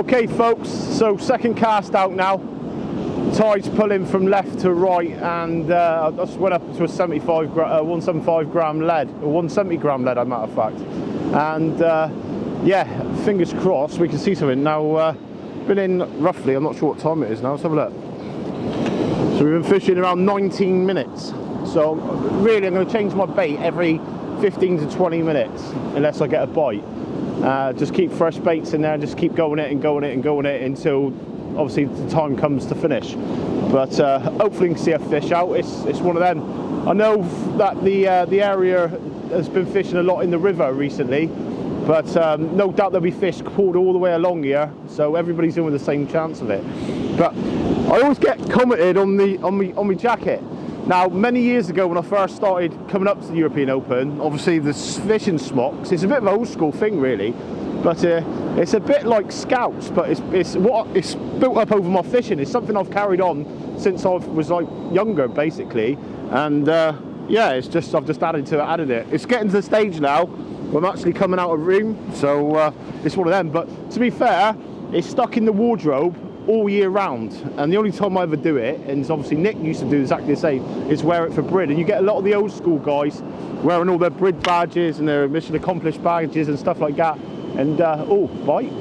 Okay folks, so second cast out now. Tide's pulling from left to right, and I just went up to a 175 gram lead, or 170 gram lead, as a matter of fact. And yeah, fingers crossed we can see something. Now, been in roughly, I'm not sure what time it is now, let's have a look. So we've been fishing around 19 minutes. So really I'm going to change my bait every 15 to 20 minutes, unless I get a bite. Just keep fresh baits in there and just keep going it and going it and going it until obviously the time comes to finish. But hopefully you can see a fish out. It's one of them. I know that the area has been fishing a lot in the river recently, but no doubt there'll be fish pulled all the way along here, so everybody's in with the same chance of it. But I always get commented on my jacket. Now, many years ago when I first started coming up to the European Open, obviously the fishing smocks, it's a bit of an old school thing really, but it's a bit like Scouts, but it's built up over my fishing. It's something I've carried on since I was like younger basically, and yeah, it's just I've just added it. It's getting to the stage now where I'm actually coming out of room, so it's one of them. But to be fair, it's stuck in the wardrobe all year round, and the only time I ever do it, and obviously Nick used to do exactly the same, is wear it for Brid. And you get a lot of the old school guys wearing all their Brid badges and their mission accomplished badges and stuff like that. And oh, bite,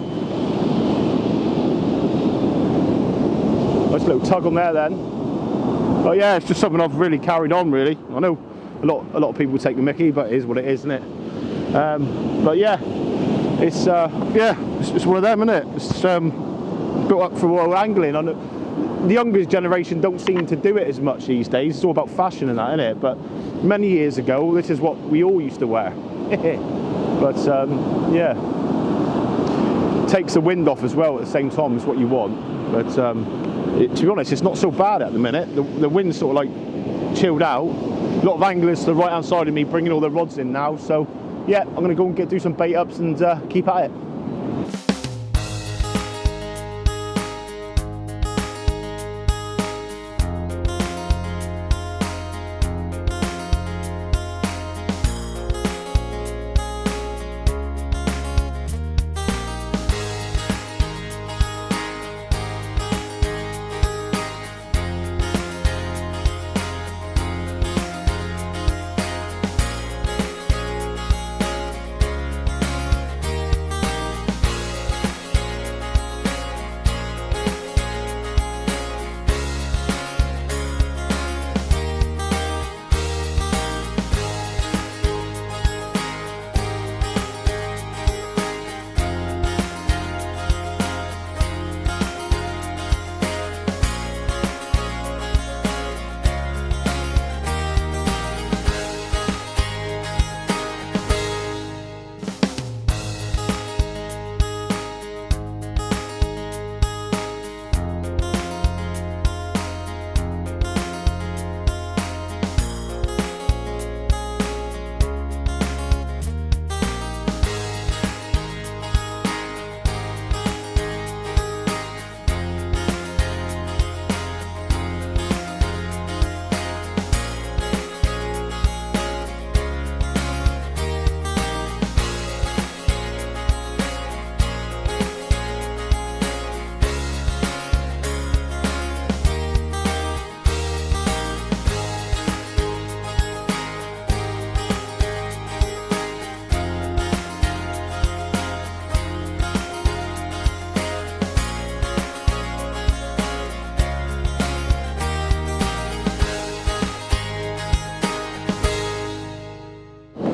nice little tug on there then. But yeah, it's just something I've really carried on really. I know a lot of people take the mickey, but it is what it is, isn't it? But yeah, it's one of them, isn't it? It's built up for world angling. I know the younger generation don't seem to do it as much these days. It's all about fashion and that, isn't it? But many years ago, this is what we all used to wear. But yeah, it takes the wind off as well at the same time as what you want. But to be honest, it's not so bad at the minute. The wind's sort of like chilled out. A lot of anglers to the right hand side of me bringing all their rods in now. So yeah, I'm going to go and do some bait ups and keep at it.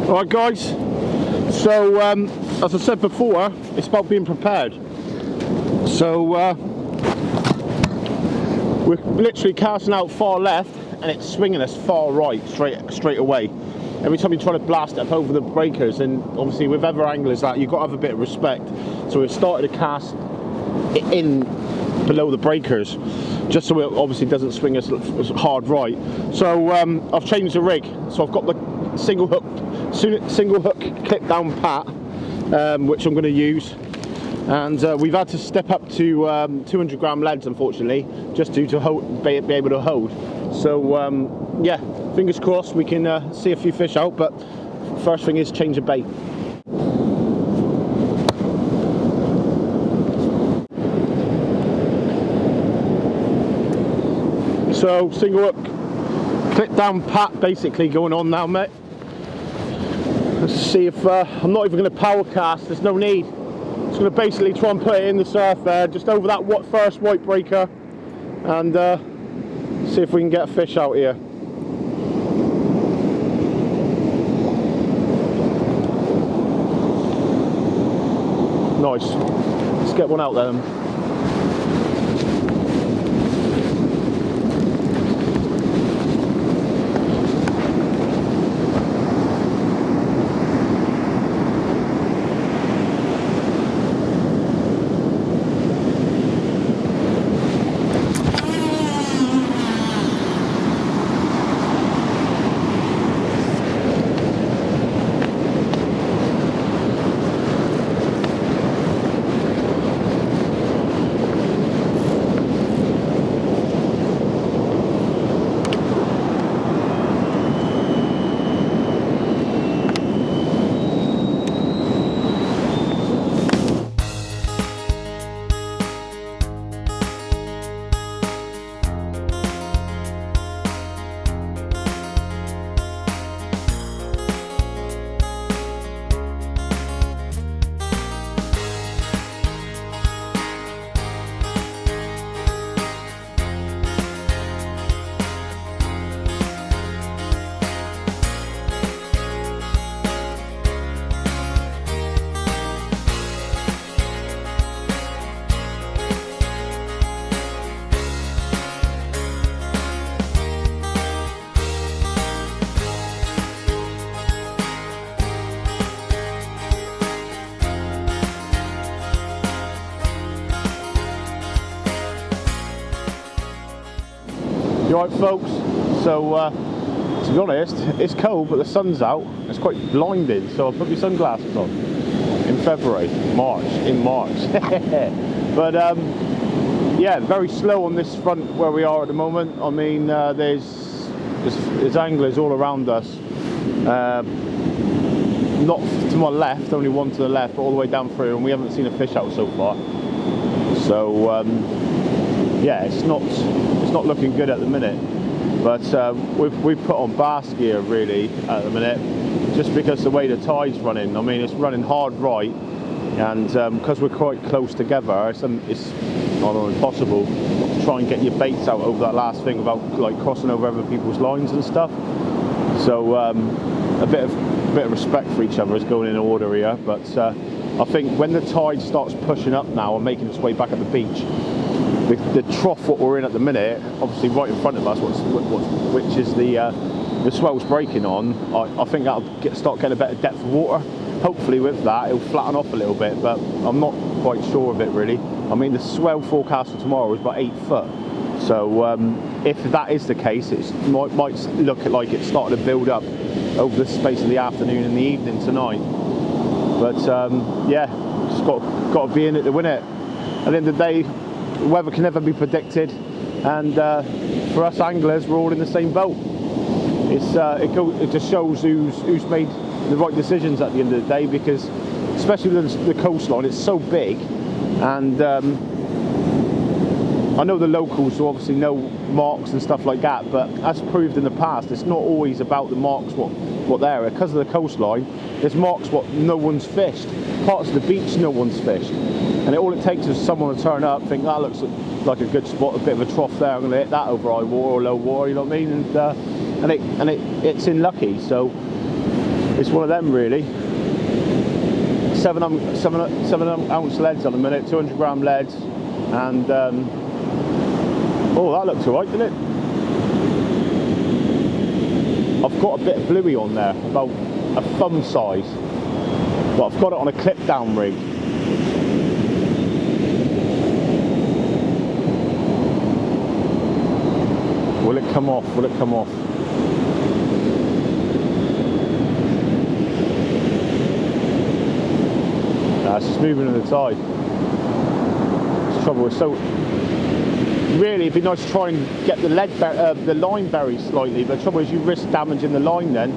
Alright guys, so as I said before, it's about being prepared. So we're literally casting out far left and it's swinging us far right straight away. Every time you try to blast it up over the breakers, and obviously with other anglers that you've got to have a bit of respect. So we've started to cast it in below the breakers, just so it obviously doesn't swing us hard right. So I've changed the rig, so I've got the single hook clip down pat, which I'm going to use, and we've had to step up to 200 gram leads unfortunately, just to be able to hold. So yeah, fingers crossed we can see a few fish out, but first thing is change of bait. So single hook, clip down pat basically going on now, mate. Let's see if I'm not even going to power cast, there's no need. Just going to basically try and put it in the surf there, just over that first white breaker, and see if we can get a fish out here. Nice. Let's get one out then. You alright, folks? So to be honest, it's cold but the sun's out. It's quite blinding, so I put my sunglasses on in February, in March. But yeah, very slow on this front where we are at the moment. I mean, there's anglers all around us. Not to my left, only one to the left, but all the way down through, and we haven't seen a fish out so far. So yeah, it's not looking good at the minute. But we've put on bass gear really at the minute, just because the way the tide's running. I mean, it's running hard right, and because we're quite close together, it's impossible to try and get your baits out over that last thing without like crossing over other people's lines and stuff. So a bit of respect for each other is going in order here. But I think when the tide starts pushing up now and making its way back at the beach, the trough what we're in at the minute, obviously right in front of us, which is the swell's breaking on, I think that'll start getting a better depth of water. Hopefully with that it'll flatten off a little bit, but I'm not quite sure of it really. I mean, the swell forecast for tomorrow is about 8 foot, so if that is the case, it might look like it's starting to build up over the space of the afternoon and the evening tonight. But yeah, just got to be in it to win it. At the end of the day, the weather can never be predicted, and for us anglers, we're all in the same boat. It just shows who's made the right decisions at the end of the day, because especially with the coastline, it's so big, and I know the locals who obviously know marks and stuff like that, but as proved in the past, it's not always about the marks what they're, because of the coastline. There's marks what no one's fished, parts of the beach no one's fished, and all it takes is someone to turn up, think that looks like a good spot, a bit of a trough there, I'm going to hit that over high water or low water, you know what I mean? And it's in lucky, so it's one of them really. 7 ounce leads on a minute, 200 gram leads, and oh, that looks alright, didn't it? I've got a bit of bluey on there, about a thumb size, but I've got it on a clip down rig. Will it come off? Will it come off? Nah, it's just moving in the tide. It's trouble with so. Really, it'd be nice to try and get the line buried slightly, but the trouble is you risk damaging the line then.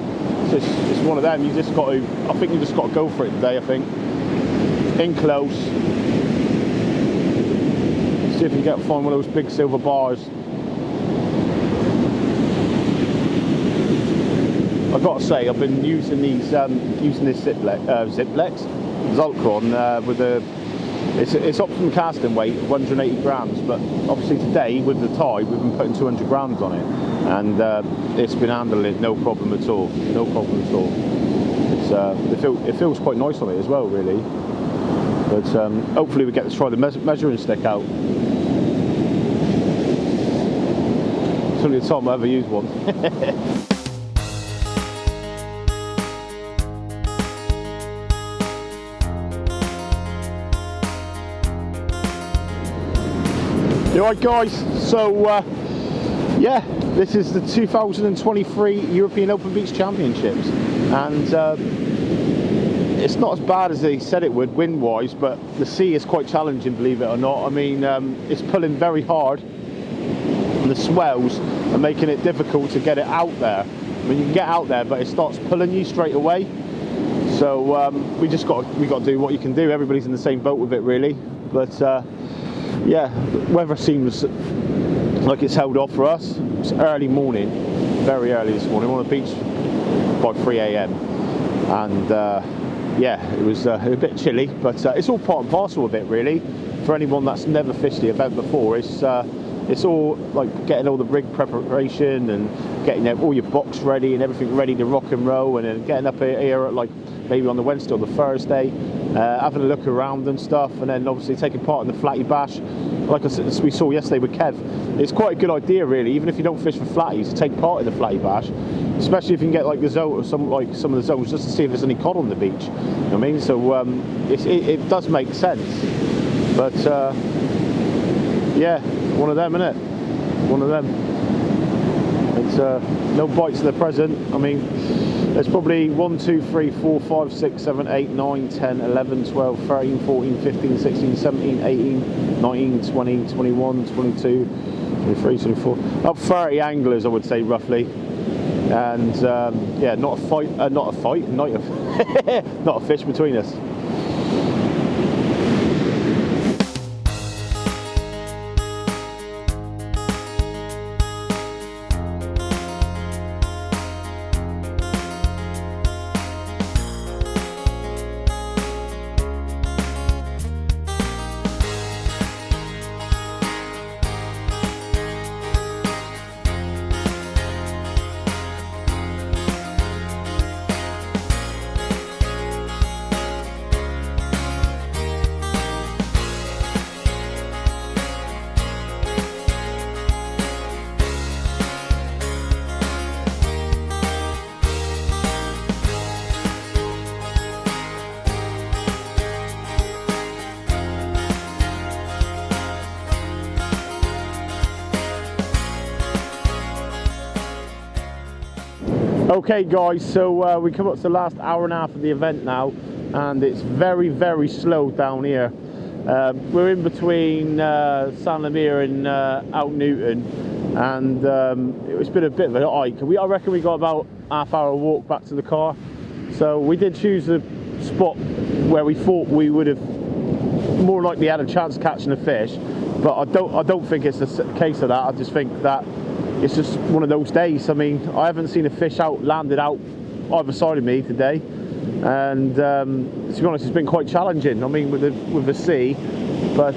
So it's one of them. You just got to. I think you just got to go for it today. I think in close. See if you can find one of those big silver bars. I've got to say, I've been using these, using this Ziplex Zoltron with a, it's optimum casting weight of 180 grams, but obviously today with the tide we've been putting 200 grams on it, and it's been handling it no problem at all, no problem at all. It feels quite nice on it as well, really. But hopefully we get to try the measuring stick out. It's only the time I ever used one. Alright guys, so yeah, this is the 2023 European Open Beach Championships, and it's not as bad as they said it would wind wise, but the sea is quite challenging, believe it or not. I mean, it's pulling very hard and the swells are making it difficult to get it out there. I mean, you can get out there, but it starts pulling you straight away. So we got to do what you can do. Everybody's in the same boat with it, really. But yeah, the weather seems like it's held off for us. It's early morning, very early this morning. I'm on the beach by 3 AM, and yeah, it was a bit chilly, but it's all part and parcel of it, really. For anyone that's never fished the event before, it's all like getting all the rig preparation and getting all your box ready and everything ready to rock and roll, and then getting up here at like maybe on the Wednesday or the Thursday, having a look around and stuff, and then obviously taking part in the flatty bash. Like I said, we saw yesterday with Kev, it's quite a good idea, really, even if you don't fish for flatties, to take part in the flatty bash, especially if you can get like the zone or some of the zones, just to see if there's any cod on the beach. You know what I mean? So it does make sense, but yeah, one of them, innit? One of them. It's no bites at the present. I mean, there's probably 1, 2, 3, 4, 5, 6, 7, 8, 9, 10, 11, 12, 13, 14, 15, 16, 17, 18, 19, 20, 21, 22, 23, 24, about 30 anglers, I would say, roughly. And yeah, not a fish between us. Okay guys, so we come up to the last hour and a half of the event now, and it's very, very slow down here. We're in between San Lemire and Out Newton, and it's been a bit of a hike. I reckon we got about half-hour walk back to the car. So we did choose a spot where we thought we would have more likely had a chance of catching a fish, but I don't think it's a case of that. I just think that it's just one of those days. I mean, I haven't seen a fish landed out either side of me today, and to be honest, it's been quite challenging. I mean, with the sea, but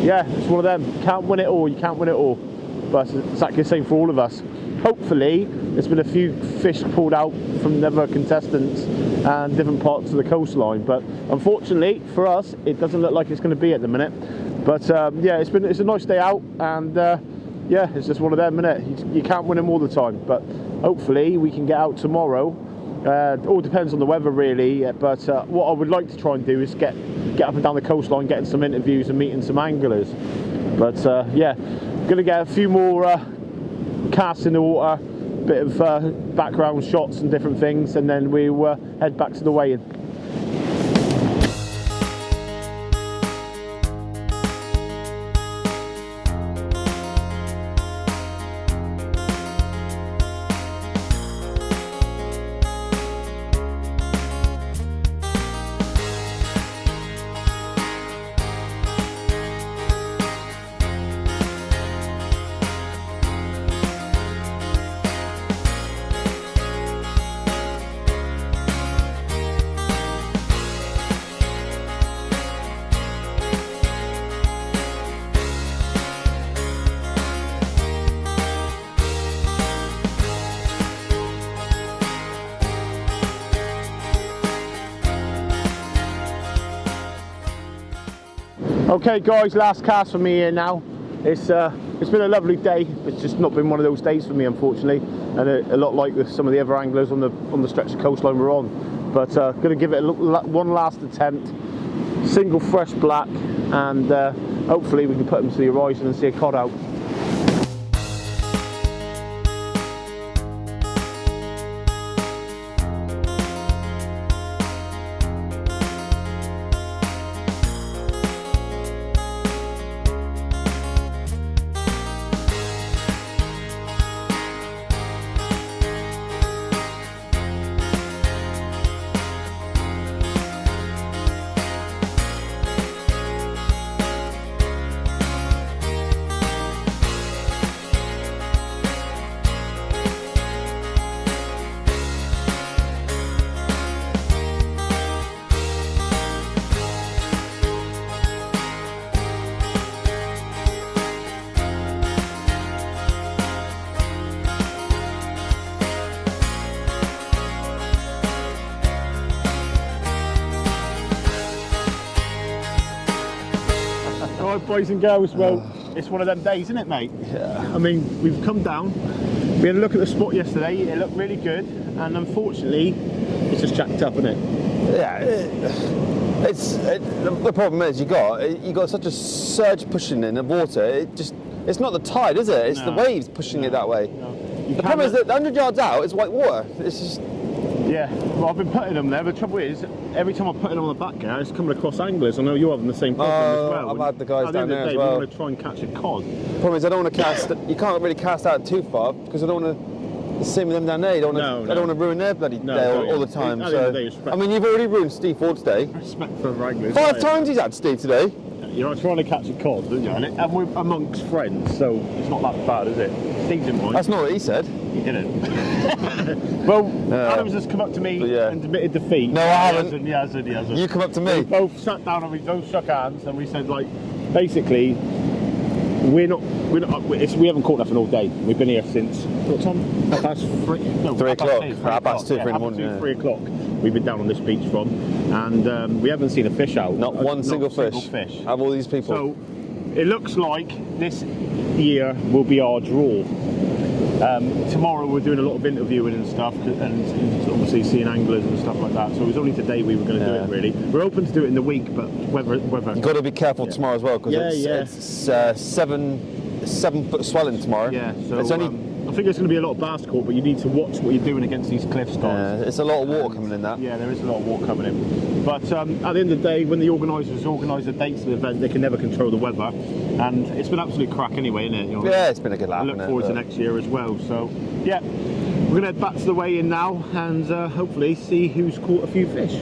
yeah, it's one of them. You can't win it all. You can't win it all. But it's exactly the same for all of us. Hopefully, there's been a few fish pulled out from the other contestants and different parts of the coastline. But unfortunately for us, it doesn't look like it's going to be at the minute. But yeah, it's a nice day out, and yeah, it's just one of them, innit? You can't win them all the time, but hopefully we can get out tomorrow. All depends on the weather, really, but what I would like to try and do is get up and down the coastline, getting some interviews and meeting some anglers. But yeah, gonna get a few more casts in the water, bit of background shots and different things, and then we'll head back to the weigh-in. Okay guys, last cast for me here now. It's been a lovely day. It's just not been one of those days for me, unfortunately, and a lot like some of the other anglers on the stretch of coastline we're on. But going to give it one last attempt, single fresh black, and hopefully we can put them to the horizon and see a cod out. Right, boys and girls, well, it's one of them days, isn't it, mate? Yeah. I mean, we've come down, we had a look at the spot yesterday, it looked really good, and unfortunately, it's just jacked up, isn't it? Yeah. The problem is you got such a surge pushing in the water. It's not the tide, is it? It's the waves pushing it that way. No. The problem is that 100 yards out is white water. It's just. Yeah, well, I've been putting them there, but the trouble is, every time I put it on the back gear, it's coming across anglers. I know you're having the same problem as well. I've had the guys down there as well. well. We want to try and catch a cod. The problem is I don't want to cast, you can't really cast out too far, because I don't want to, the same with them down there, I don't want to ruin their bloody day all the time. I mean, you've already ruined Steve Ford's day. Respect for the anglers. 5 times he's had Steve today. You're trying to catch a cod, aren't you? And we're amongst friends, so it's not that bad, is it? Steve didn't mind. That's not what he said. He didn't. Well, Adam's just come up to me and admitted defeat. No, I haven't. He hasn't. You come up to me. We both sat down and we both shook hands and we said, like, basically, we haven't caught nothing all day. We've been here since, what time? 3 o'clock. 2 in the morning. 3 o'clock. We've been down on this beach from, and we haven't seen a fish out. Not one single fish. Out of all these people. So it looks like this year will be our draw. Tomorrow we're doing a lot of interviewing and stuff, and obviously seeing anglers and stuff like that. So it was only today we were going to do it. Really, we're hoping to do it in the week, but whether you've got to be careful tomorrow as well, because it's 7 foot swelling tomorrow. Yeah, so it's only. I think there's going to be a lot of bass caught, but you need to watch what you're doing against these cliffs, guys. It's a lot of water coming in that. Yeah, there is a lot of water coming in. But at the end of the day, when the organisers organise the dates of the event, they can never control the weather. And it's been absolute crack anyway, isn't it? You know, yeah, it's been a good laugh. I look forward to next year as well. So, yeah, we're going to head back to the weigh-in now and hopefully see who's caught a few fish.